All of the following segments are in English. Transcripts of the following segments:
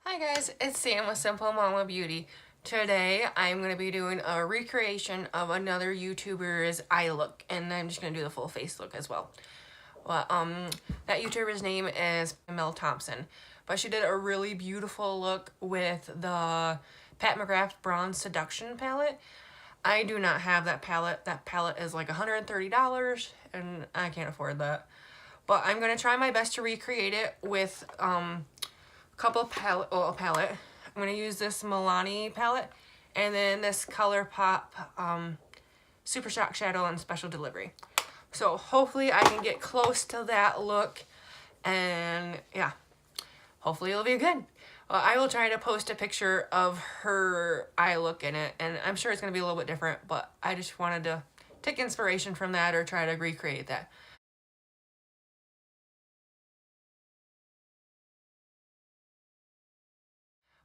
Hi guys, it's Sam with Simple Mama Beauty. Today I'm going to be doing a recreation of another YouTuber's eye look, and I'm just going to do the full face look as well. Well, that YouTuber's name is Mel Thompson, but she did a really beautiful look with the Pat McGrath Bronze Seduction palette. I do not have that palette. That palette is like $130 and I can't afford that. But I'm going to try my best to recreate it with couple palette, a palette. I'm going to use this Milani palette and then this ColourPop Super Shock Shadow and Special Delivery. So hopefully I can get close to that look, and yeah, hopefully it'll be good. I will try to post a picture of her eye look in it, and I'm sure it's going to be a little bit different, but I just wanted to take inspiration from that or try to recreate that.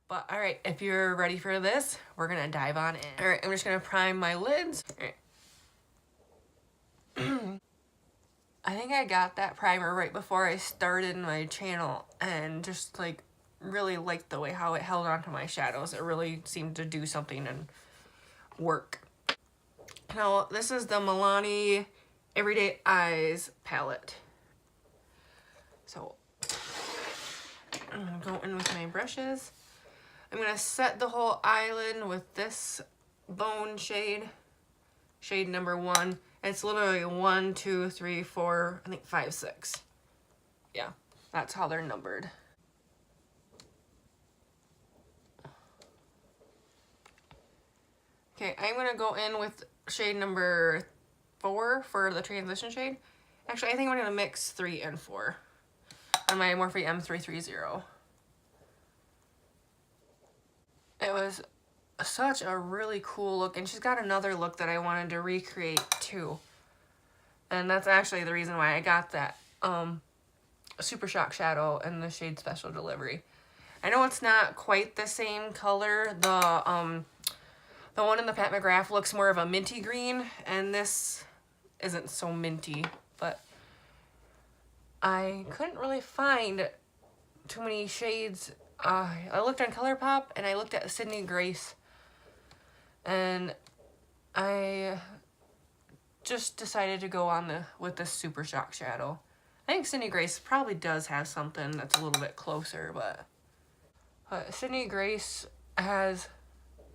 But alright, if you're ready for this, we're gonna dive on in. Alright, I'm just gonna prime my lids. I think I got that primer right before I started my channel, and just like really liked the way how it held onto my shadows. It really seemed to do something and work. Now, this is the Milani Everyday Eyes palette. So, I'm gonna go in with my brushes. I'm going to set the whole eyelid with this bone shade, shade number 1. It's literally 1, 2, 3, 4, I think 5, 6. Yeah, that's how they're numbered. Okay, I'm going to go in with shade number 4 for the transition shade. Actually, I think I'm going to mix 3 and 4 on my Morphe M330. It was such a really cool look, and she's got another look that I wanted to recreate too, and that's actually the reason why I got that Super Shock Shadow and the shade Special Delivery. I know it's not quite the same color. The one in the Pat McGrath looks more of a minty green, and this isn't so minty, but I couldn't really find too many shades. I looked on ColourPop and I looked at Sydney Grace, and I just decided to go on with this Super Shock Shadow. I think Sydney Grace probably does have something that's a little bit closer, but Sydney Grace has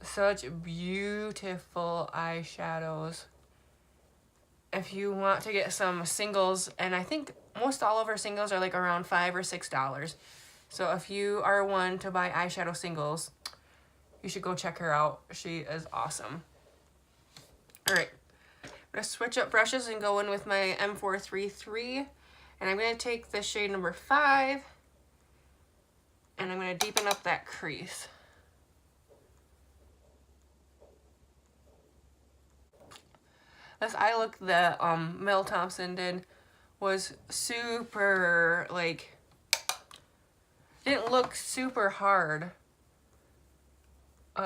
such beautiful eyeshadows. If you want to get some singles, and I think most all of her singles are like around $5 or $6. So if you are one to buy eyeshadow singles, you should go check her out. She is awesome. Alright, I'm going to switch up brushes and go in with my M433. And I'm going to take the shade number 5, and I'm going to deepen up that crease. This eye look that Mel Thompson did was super, like, didn't look super hard.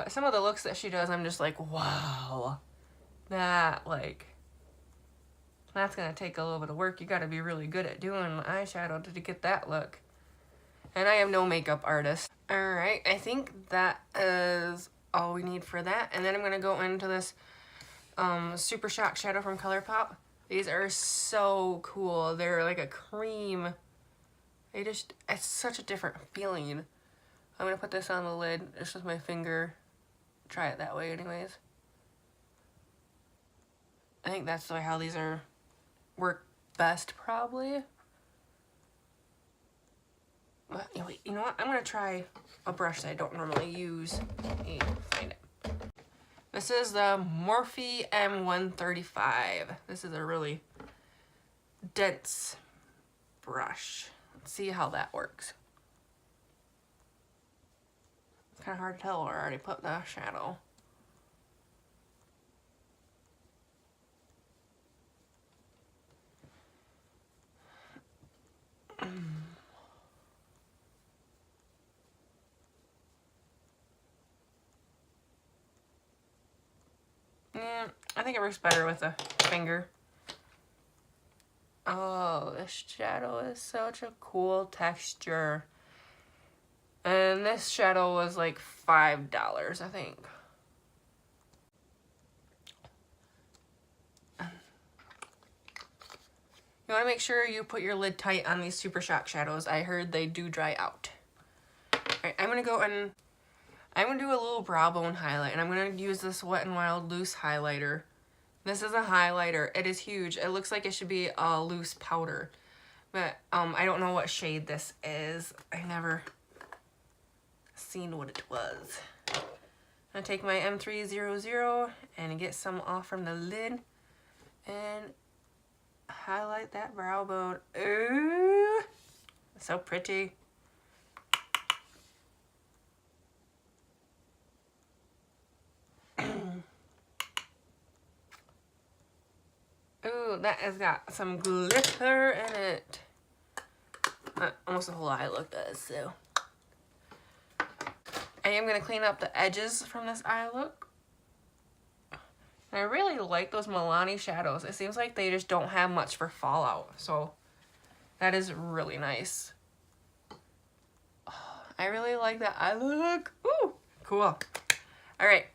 Some of the looks that she does, I'm just like, wow, that's gonna take a little bit of work. You gotta be really good at doing eyeshadow to get that look. And I am no makeup artist. Alright, I think that is all we need for that. And then I'm gonna go into this Super Shock Shadow from ColourPop. These are so cool. They're like a cream. It's such a different feeling. I'm going to put this on the lid just with my finger. Try it that way anyways. I think that's the way how these work best probably. But anyway, you know what? I'm going to try a brush that I don't normally use. Let me find it. This is the Morphe M135. This is a really dense brush. Let's see how that works. It's kind of hard to tell where I already put the shadow. Yeah, I think it works better with a finger. Oh, this shadow is such a cool texture. And this shadow was like $5, I think. You want to make sure you put your lid tight on these Super Shock shadows. I heard they do dry out. Alright, I'm going to go and I'm going to do a little brow bone highlight. And I'm going to use this Wet n Wild loose highlighter. This is a highlighter. It is huge. It looks like it should be a loose powder. But I don't know what shade this is. I never seen what it was. I'm going to take my M300 and get some off from the lid. And highlight that brow bone. Ooh, so pretty. Ooh, that has got some glitter in it. Almost the whole eye look does, so. I am going to clean up the edges from this eye look. And I really like those Milani shadows. It seems like they just don't have much for fallout. So that is really nice. Oh, I really like that eye look. Ooh, cool. All right.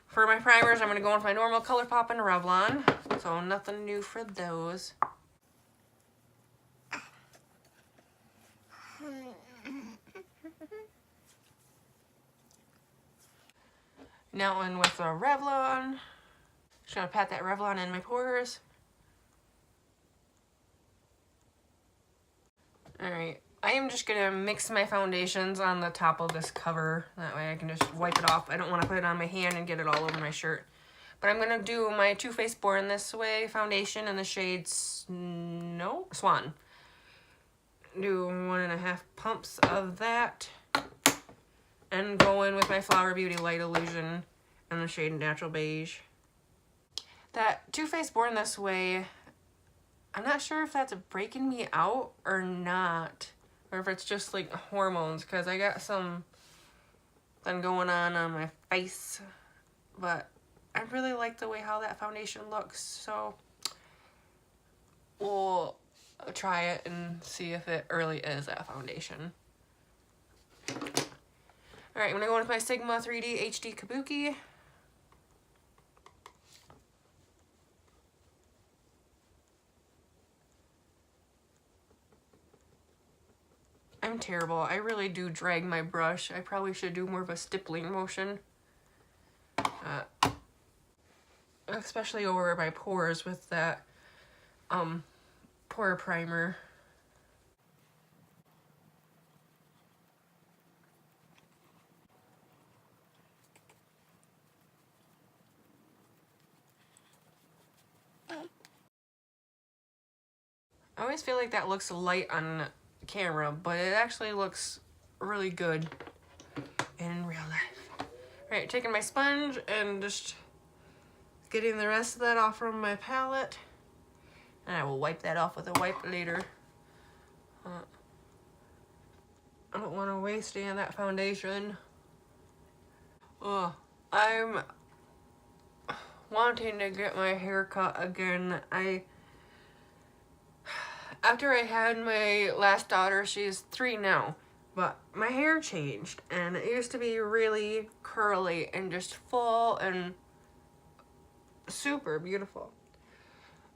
For my primers, I'm going to go with my normal ColourPop and Revlon. So nothing new for those. Now in with the Revlon. Just gonna pat that Revlon in my pores. Alright, I am just gonna mix my foundations on the top of this cover. That way I can just wipe it off. I don't want to put it on my hand and get it all over my shirt. But I'm gonna do my Too Faced Born This Way foundation in the shade Swan. Do 1.5 pumps of that. And go in with my Flower Beauty Light Illusion in the shade Natural Beige. That Too Faced Born This Way, I'm not sure if that's breaking me out or not. Or if it's just like hormones, because I got something going on my face. But I really like the way how that foundation looks, so we'll try it and see if it really is that foundation. Alright, I'm going to go with my Sigma 3D HD Kabuki. I'm terrible. I really do drag my brush. I probably should do more of a stippling motion. Especially over my pores with that pore primer. I always feel like that looks light on camera, but it actually looks really good in real life. Alright, taking my sponge and just getting the rest of that off from my palette. And I will wipe that off with a wipe later. I don't want to waste any of that foundation. Oh, I'm wanting to get my hair cut again. After I had my last daughter, she's 3 now, but my hair changed, and it used to be really curly and just full and super beautiful.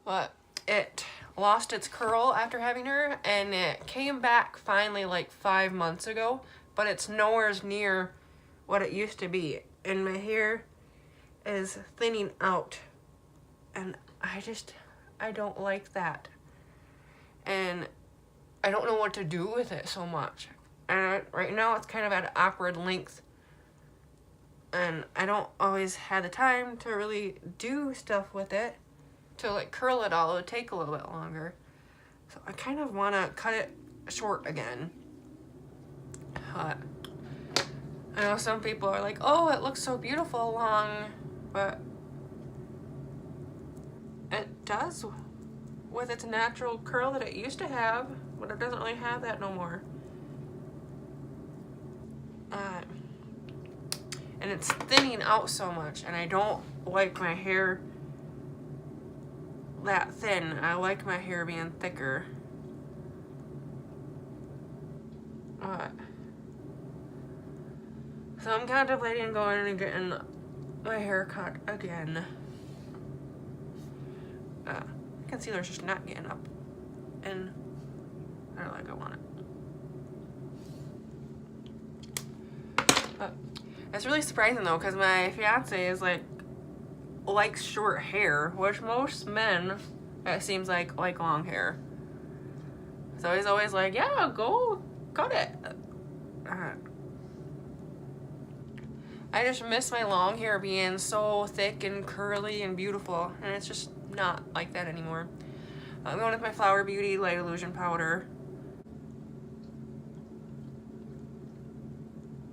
But it lost its curl after having her, and it came back finally like 5 months ago, but it's nowhere near what it used to be, and my hair is thinning out, and I don't like that. And I don't know what to do with it so much. And right now it's kind of at an awkward length. And I don't always have the time to really do stuff with it. To like curl it all, it would take a little bit longer. So I kind of want to cut it short again. I know some people are like, oh, it looks so beautiful long. But it does with its natural curl that it used to have, but it doesn't really have that no more. And it's thinning out so much, and I don't like my hair that thin. I like my hair being thicker. So I'm contemplating going and getting my hair cut again. Concealer's just not getting up, and I don't like I want it. It's really surprising though, because my fiance is like likes short hair, which most men, it seems like long hair. So he's always like, yeah, go cut it. I just miss my long hair being so thick and curly and beautiful, and it's just not like that anymore. I'm going with my Flower Beauty Light Illusion Powder.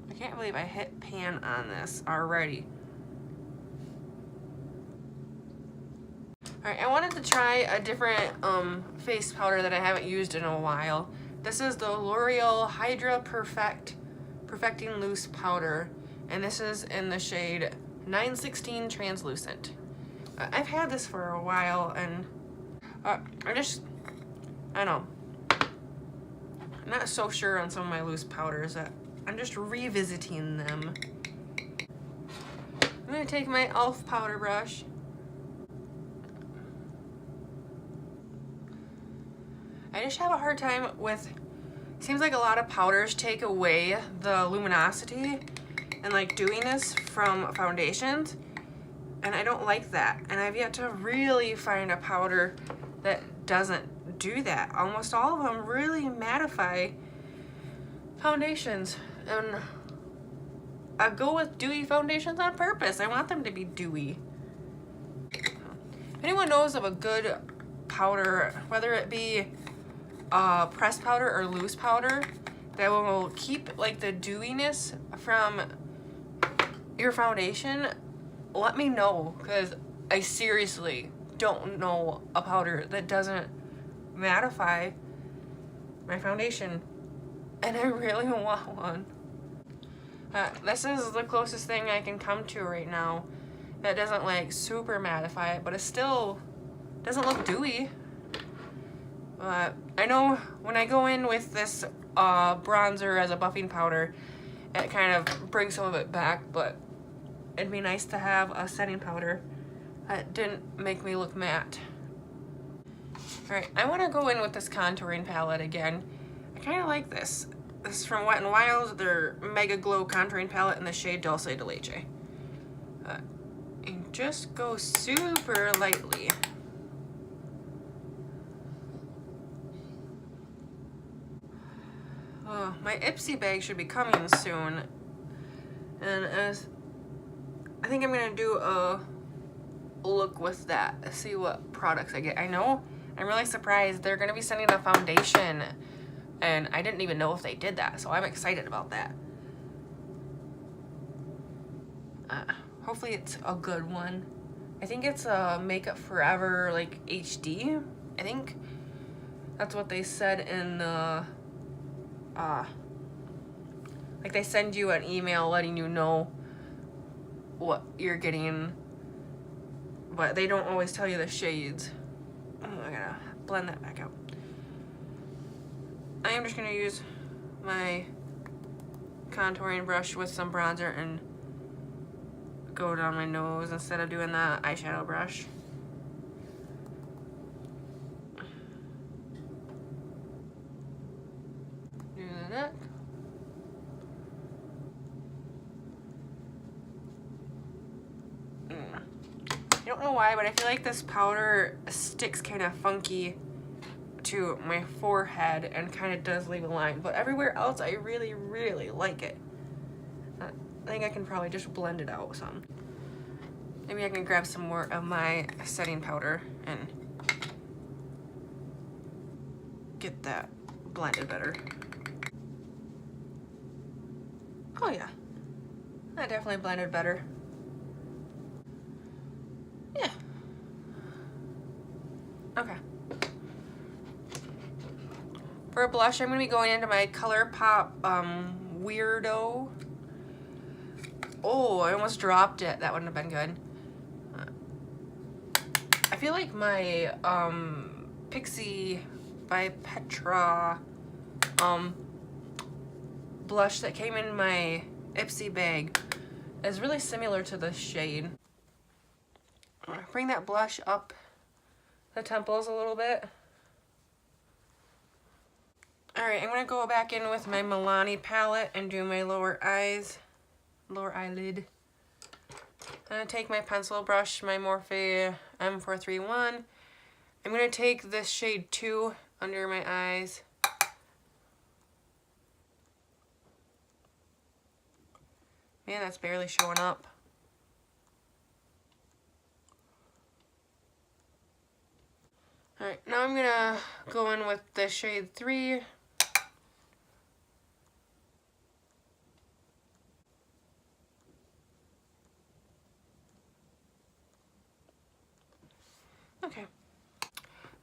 I can't believe I hit pan on this already. Alright, I wanted to try a different face powder that I haven't used in a while. This is the L'Oreal Hydra Perfecting Loose Powder, and this is in the shade 916 Translucent. I've had this for a while, and I don't know. I'm not so sure on some of my loose powders that I'm just revisiting them. I'm gonna take my e.l.f. powder brush. I just have a hard time with, seems like a lot of powders take away the luminosity and like dewiness from foundations, and I don't like that. And I've yet to really find a powder that doesn't do that. Almost all of them really mattify foundations, and I go with dewy foundations on purpose. I want them to be dewy. If anyone knows of a good powder, whether it be pressed powder or loose powder, that will keep like the dewiness from your foundation, let me know, because I seriously don't know a powder that doesn't mattify my foundation, and I really want one. This is the closest thing I can come to right now that doesn't like super mattify it, but it still doesn't look dewy. I know when I go in with this bronzer as a buffing powder, it kind of brings some of it back, but it'd be nice to have a setting powder that didn't make me look matte. Alright, I want to go in with this contouring palette again. I kind of like this. This is from Wet n Wild, their Mega Glow contouring palette in the shade Dulce de Leche. And just go super lightly. Oh, my Ipsy bag should be coming soon, and I think I'm gonna do a look with that, see what products I get. I know I'm really surprised they're gonna be sending a foundation, and I didn't even know if they did that, so I'm excited about that. Hopefully it's a good one. I think it's a Makeup Forever like HD. I think that's what they said in the like they send you an email letting you know what you're getting, but they don't always tell you the shades. Oh, I gotta blend that back out. I am just gonna use my contouring brush with some bronzer and go down my nose instead of doing the eyeshadow brush. Do the neck. I don't know why, but I feel like this powder sticks kind of funky to my forehead and kind of does leave a line, but everywhere else I really, really like it. I think I can probably just blend it out some. Maybe I can grab some more of my setting powder and get that blended better. Oh yeah, that definitely blended better. Yeah. Okay. For a blush, I'm going to be going into my ColourPop Weirdo. Oh, I almost dropped it. That wouldn't have been good. I feel like my Pixie by Petra blush that came in my Ipsy bag is really similar to this shade. I'm gonna bring that blush up the temples a little bit. Alright, I'm gonna go back in with my Milani palette and do my lower eyelid. I'm gonna take my pencil brush, my Morphe M431. I'm gonna take this shade 2 under my eyes. Man, that's barely showing up. Alright, now I'm gonna go in with the shade 3. Okay.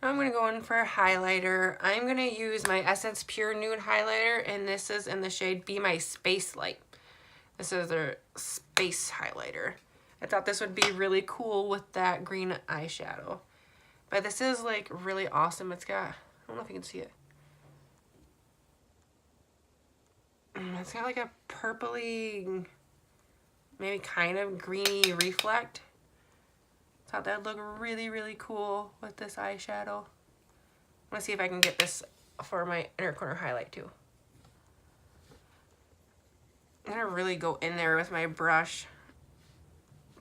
Now I'm going to go in for a highlighter. I'm going to use my Essence Pure Nude highlighter, and this is in the shade Be My Space Light. This is their space highlighter. I thought this would be really cool with that green eyeshadow. But this is like really awesome. It's got, I don't know if you can see it. It's got like a purpley, maybe kind of greeny reflect. Thought that'd look really, really cool with this eyeshadow. I'm gonna see if I can get this for my inner corner highlight too. I'm gonna really go in there with my brush.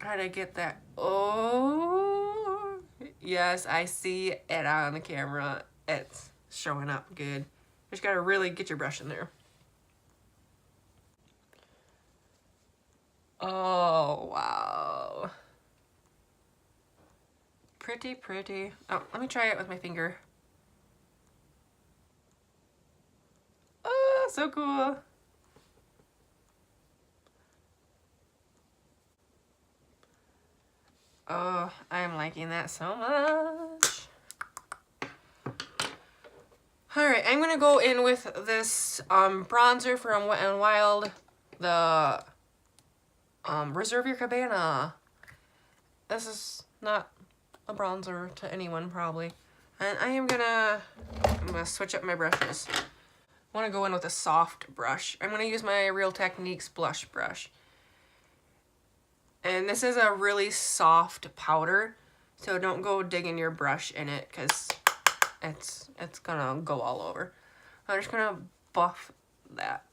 Try to get that. Oh, yes, I see it on the camera. It's showing up good. Just gotta really get your brush in there. Oh, wow. Pretty, pretty. Oh, let me try it with my finger. Oh, so cool. Oh, I'm liking that so much. Alright, I'm gonna go in with this bronzer from Wet n Wild. The Reserve Your Cabana. This is not a bronzer to anyone probably. And I'm gonna switch up my brushes. I want to go in with a soft brush. I'm gonna use my Real Techniques blush brush. And this is a really soft powder, so don't go digging your brush in it because it's gonna go all over. I'm just gonna buff that.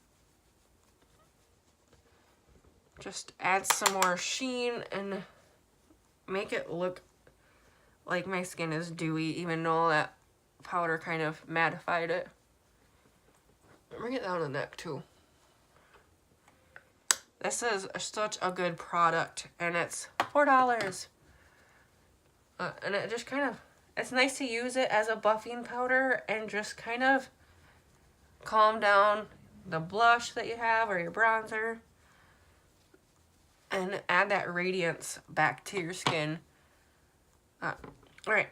Just add some more sheen and make it look like my skin is dewy, even though that powder kind of mattified it. Bring it down the neck too. This is such a good product, and it's $4. And it just kind of, it's nice to use it as a buffing powder and just kind of calm down the blush that you have or your bronzer and add that radiance back to your skin. Alright.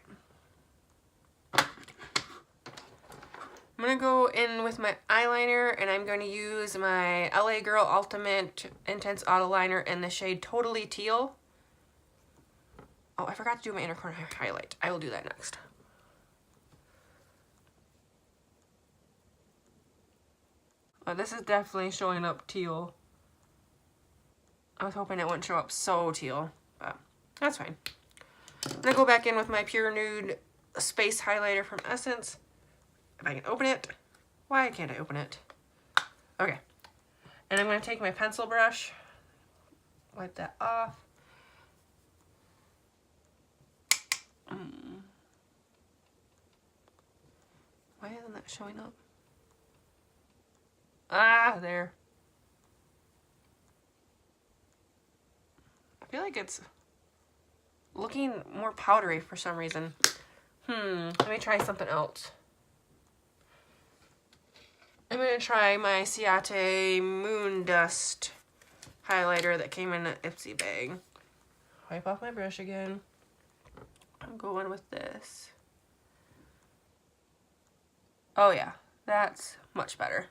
I'm going to go in with my eyeliner, and I'm going to use my LA Girl Ultimate Intense Auto Liner in the shade Totally Teal. Oh, I forgot to do my inner corner highlight. I will do that next. Oh, this is definitely showing up teal. I was hoping it wouldn't show up so teal, but that's fine. I'm going to go back in with my Pure Nude Space Highlighter from Essence. If I can open it. Why can't I open it? Okay. And I'm going to take my pencil brush, wipe that off. Why isn't that showing up? Ah, there. I feel like it's looking more powdery for some reason. Let me try something else. I'm going to try my Ciate Moon Dust highlighter that came in an Ipsy bag. Wipe off my brush again. I'm going with this. Oh yeah, that's much better.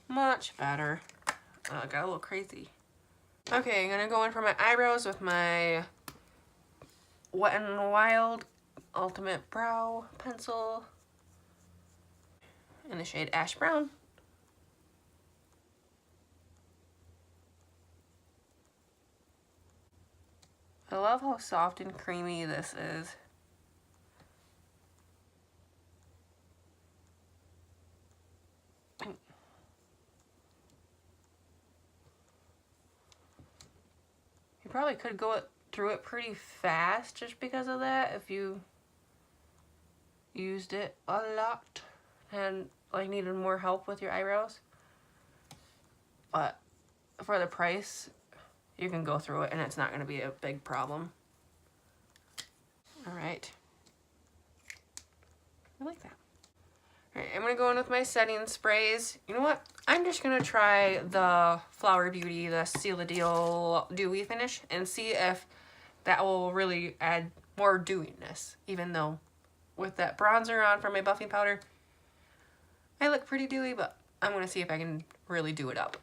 Much better. Oh, it got a little crazy. Okay, I'm gonna go in for my eyebrows with my Wet n Wild Ultimate Brow Pencil in the shade Ash Brown. I love how soft and creamy this is. You probably could go through it pretty fast just because of that if you used it a lot and like needed more help with your eyebrows. But for the price, you can go through it and it's not going to be a big problem. All right. I like that. All right, I'm going to go in with my setting sprays. You know what? I'm just going to try the Flower Beauty, the Seal the Deal Dewy finish and see if that will really add more dewiness. Even though with that bronzer on for my buffing powder, I look pretty dewy, but I'm going to see if I can really do it up.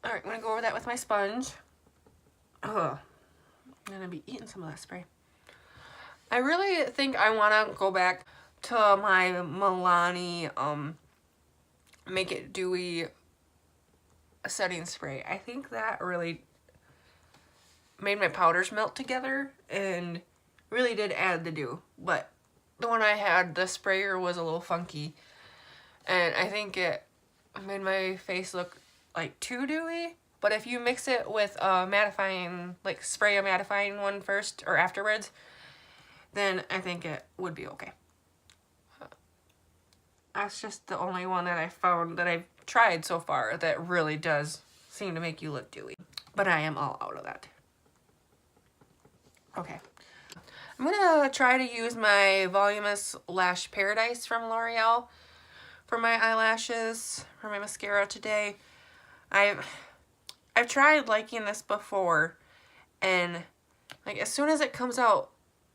All right, I'm going to go over that with my sponge. Ugh. I'm going to be eating some of that spray. I really think I want to go back to my Milani Make It Dewy setting spray. I think that really made my powders melt together and really did add the dew. But the one I had, the sprayer was a little funky. And I think it made my face look like too dewy. But if you mix it with a mattifying, like spray a mattifying one first or afterwards, then I think it would be okay. That's just the only one that I found that I've tried so far that really does seem to make you look dewy. But I am all out of that. Okay. I'm gonna try to use my Voluminous Lash Paradise from L'Oreal for my eyelashes, for my mascara today. I've tried liking this before, and like as soon as it comes out,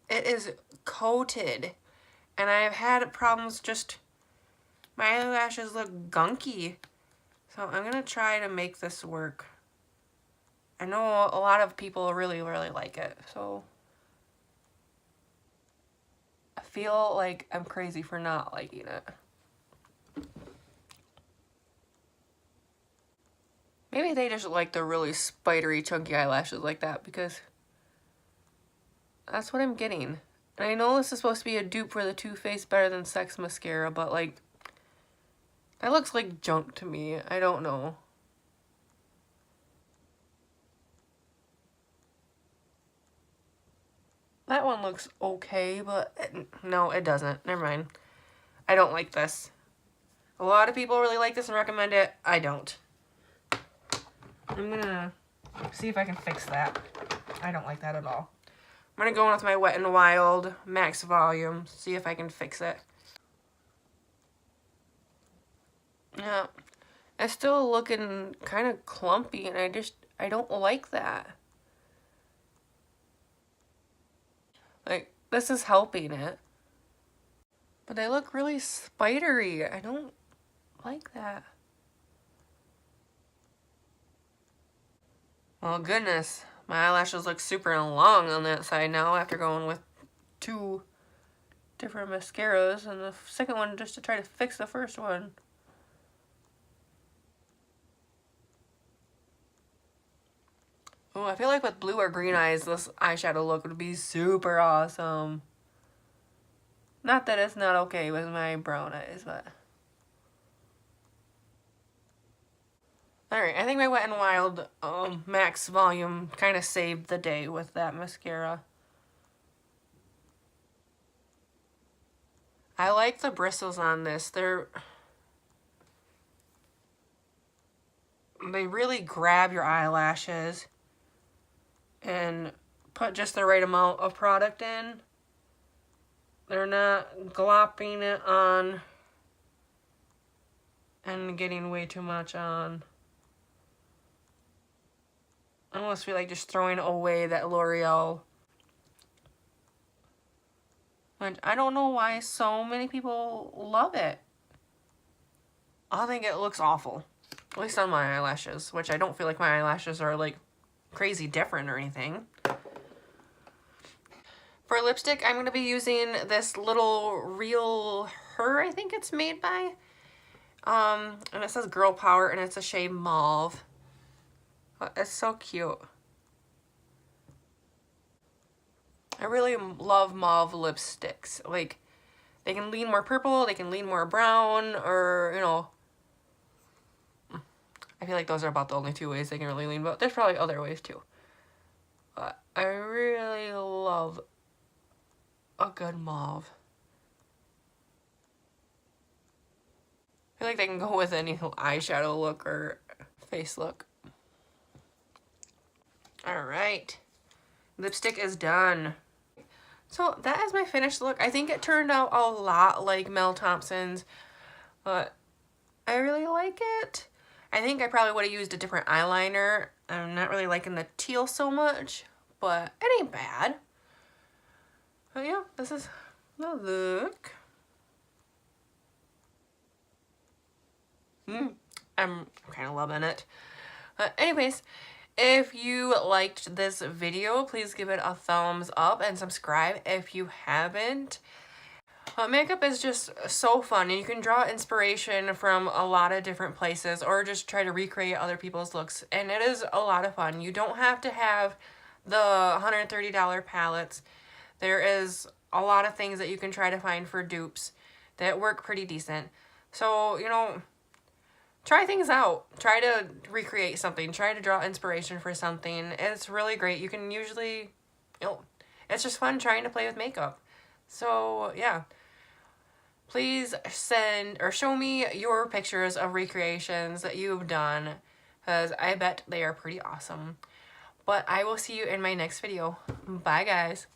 it is coated, and I've had problems just, my eyelashes look gunky, so I'm gonna try to make this work. I know a lot of people really like it, so I feel like I'm crazy for not liking it. Maybe they just like the really spidery, chunky eyelashes like that, because that's what I'm getting. And I know this is supposed to be a dupe for the Too Faced Better Than Sex mascara, but like, that looks like junk to me. I don't know. That one looks okay, but no, it doesn't. Never mind. I don't like this. A lot of people really like this and recommend it. I don't. I'm gonna see if I can fix that. I don't like that at all. I'm gonna go in with my Wet n Wild Max Volume, see if I can fix it. Yeah, it's still looking kind of clumpy, and I don't like that. Like, this is helping it. But they look really spidery. I don't like that. Oh goodness, my eyelashes look super long on that side now after going with 2 different mascaras, and the second one just to try to fix the first one. Oh, I feel like with blue or green eyes, this eyeshadow look would be super awesome. Not that it's not okay with my brown eyes, but... Alright, I think my Wet n Wild Max Volume kind of saved the day with that mascara. I like the bristles on this. They really grab your eyelashes and put just the right amount of product in. They're not glopping it on and getting way too much on. I almost feel like just throwing away that L'Oreal. And I don't know why so many people love it. I think it looks awful. At least on my eyelashes, which I don't feel like my eyelashes are like crazy different or anything. For lipstick, I'm going to be using this little Real Her, I think it's made by. And it says Girl Power, and it's a shade mauve. It's so cute. I really love mauve lipsticks. Like, they can lean more purple, they can lean more brown, or, you know. I feel like those are about the only two ways they can really lean, but there's probably other ways too. But I really love a good mauve. I feel like they can go with any eyeshadow look or face look. Alright. Lipstick is done. So that is my finished look. I think it turned out a lot like Mel Thompson's, but I really like it. I think I probably would have used a different eyeliner. I'm not really liking the teal so much, but it ain't bad. But yeah, this is the look. I'm kind of loving it. Anyways, if you liked this video, please give it a thumbs up and subscribe if you haven't. Makeup is just so fun, and you can draw inspiration from a lot of different places or just try to recreate other people's looks, and it is a lot of fun. You don't have to have the $130 palettes. There is a lot of things that you can try to find for dupes that work pretty decent. So, you know, try things out. Try to recreate something. Try to draw inspiration for something. It's really great. You can usually, you know, it's just fun trying to play with makeup. So, yeah. Please send or show me your pictures of recreations that you've done, because I bet they are pretty awesome. But I will see you in my next video. Bye, guys.